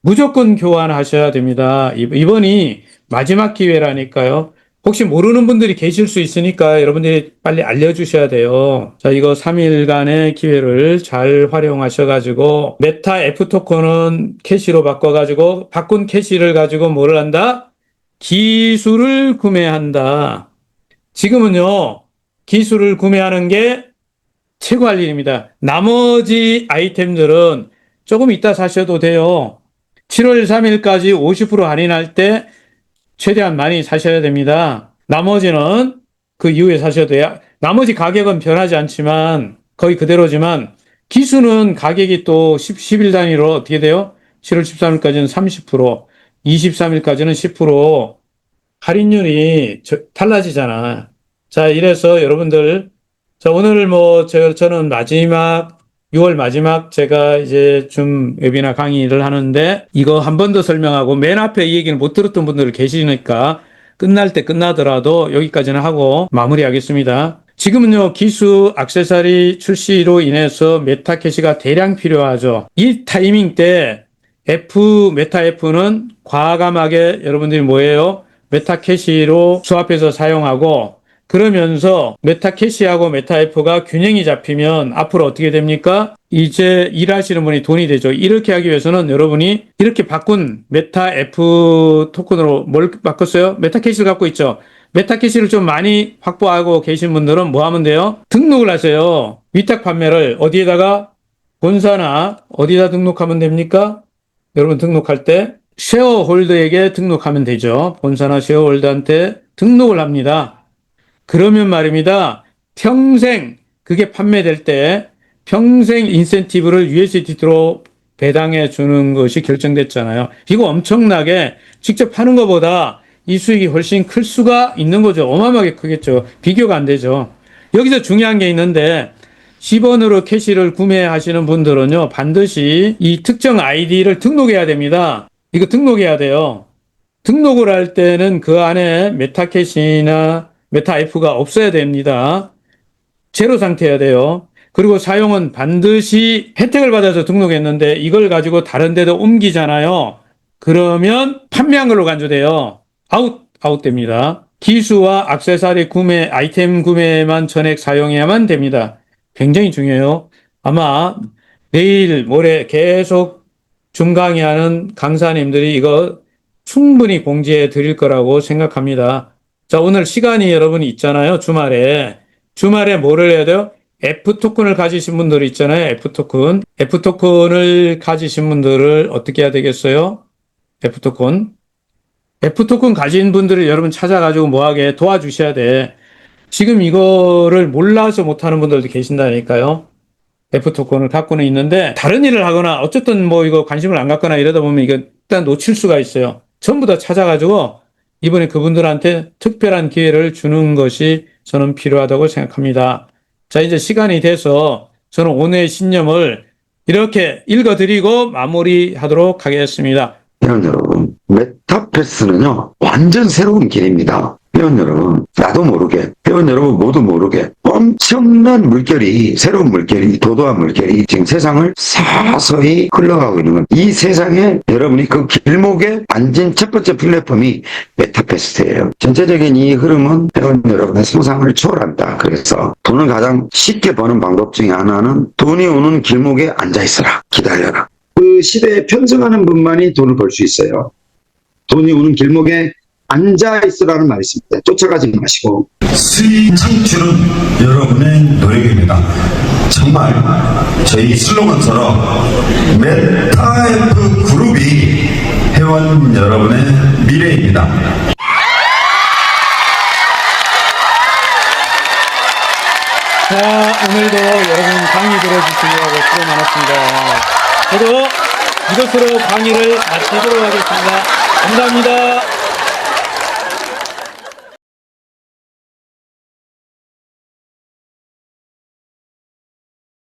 A: 무조건 교환하셔야 됩니다. 이번이 마지막 기회라니까요. 혹시 모르는 분들이 계실 수 있으니까 여러분들이 빨리 알려주셔야 돼요. 자, 이거 3일간의 기회를 잘 활용하셔가지고 메타 F 토큰은 캐시로 바꿔가지고 바꾼 캐시를 가지고 뭐를 한다? 기술을 구매한다. 지금은요, 기술을 구매하는 게 최고 할 일입니다. 나머지 아이템들은 조금 이따 사셔도 돼요. 7월 3일까지 50% 할인할 때 최대한 많이 사셔야 됩니다. 나머지는 그 이후에 사셔도 돼요. 나머지 가격은 변하지 않지만 거의 그대로지만 기수는 가격이 또 10일 단위로 어떻게 돼요? 7월 13일까지는 30%, 23일까지는 10% 할인율이 달라지잖아. 자, 이래서 여러분들, 자, 오늘 저는 6월 마지막 제가 이제 좀 웨비나 강의를 하는데 이거 한 번 더 설명하고 맨 앞에 이 얘기는 못 들었던 분들 계시니까 끝날 때 끝나더라도 여기까지는 하고 마무리하겠습니다. 지금은요, 기수 액세서리 출시로 인해서 메타캐시가 대량 필요하죠. 이 타이밍 때 메타 F는 과감하게 여러분들이 뭐예요? 메타캐시로 수합해서 사용하고, 그러면서 메타캐시하고 메타 F가 균형이 잡히면 앞으로 어떻게 됩니까? 이제 일하시는 분이 돈이 되죠. 이렇게 하기 위해서는 여러분이 이렇게 바꾼 메타 F 토큰으로 뭘 바꿨어요? 메타캐시를 갖고 있죠. 메타캐시를 좀 많이 확보하고 계신 분들은 뭐 하면 돼요? 등록을 하세요. 위탁 판매를 어디에다가 본사나 어디다 등록하면 됩니까? 여러분 등록할 때 쉐어홀더에게 등록하면 되죠. 본사나 쉐어홀더한테 등록을 합니다. 그러면 말입니다. 평생 그게 판매될 때 평생 인센티브를 USDT로 배당해 주는 것이 결정됐잖아요. 이거 엄청나게 직접 하는 것보다 이 수익이 훨씬 클 수가 있는 거죠. 어마어마하게 크겠죠. 비교가 안 되죠. 여기서 중요한 게 있는데 10원으로 캐시를 구매하시는 분들은요, 반드시 이 특정 아이디를 등록해야 됩니다. 이거 등록해야 돼요. 등록을 할 때는 그 안에 메타캐시나 메타 F가 없어야 됩니다. 제로 상태여야 돼요. 그리고 사용은 반드시 혜택을 받아서 등록했는데 이걸 가지고 다른 데도 옮기잖아요. 그러면 판매한 걸로 간주돼요. 아웃됩니다. 기수와 액세서리 구매, 아이템 구매만 전액 사용해야만 됩니다. 굉장히 중요해요. 아마 내일 모레 계속 중강의하는 강사님들이 이거 충분히 공지해 드릴 거라고 생각합니다. 자, 오늘 시간이 여러분 있잖아요. 주말에 뭐를 해야 돼요? F토큰을 가지신 분들 있잖아요. F토큰을 가지신 분들을 어떻게 해야 되겠어요? F토큰 가진 분들을 여러분 찾아가지고 뭐하게 도와주셔야 돼. 지금 이거를 몰라서 못하는 분들도 계신다니까요. F토큰을 갖고는 있는데 다른 일을 하거나 어쨌든 뭐 이거 관심을 안 갖거나 이러다 보면 이거 일단 놓칠 수가 있어요. 전부 다 찾아가지고 이번에 그분들한테 특별한 기회를 주는 것이 저는 필요하다고 생각합니다. 자, 이제 시간이 돼서 저는 오늘의 신념을 이렇게 읽어드리고 마무리하도록 하겠습니다.
E: 회원 여러분, 메타버스는요, 완전 새로운 길입니다. 회원 여러분, 나도 모르게, 회원 여러분 모두 모르게 엄청난 물결이, 새로운 물결이, 도도한 물결이 지금 세상을 서서히 흘러가고 있는 건, 이 세상에 여러분이 그 길목에 앉은 첫 번째 플랫폼이 메타버스예요. 전체적인 이 흐름은 회원 여러분의 상상을 초월한다. 그래서 돈을 가장 쉽게 버는 방법 중에 하나는 돈이 오는 길목에 앉아있어라. 기다려라. 그 시대에 편승하는 분만이 돈을 벌 수 있어요. 돈이 오는 길목에 앉아있으라는 말이 있습니다. 쫓아가지 마시고.
D: 수익 창출은 여러분의 노력입니다. 정말 저희 슬로건처럼 메타F 그룹이 회원 여러분의 미래입니다.
A: 자, 오늘도 여러분 강의 들어주시느라고 수고 많았습니다. 저도 이것으로 강의를 마치도록 하겠습니다. 감사합니다.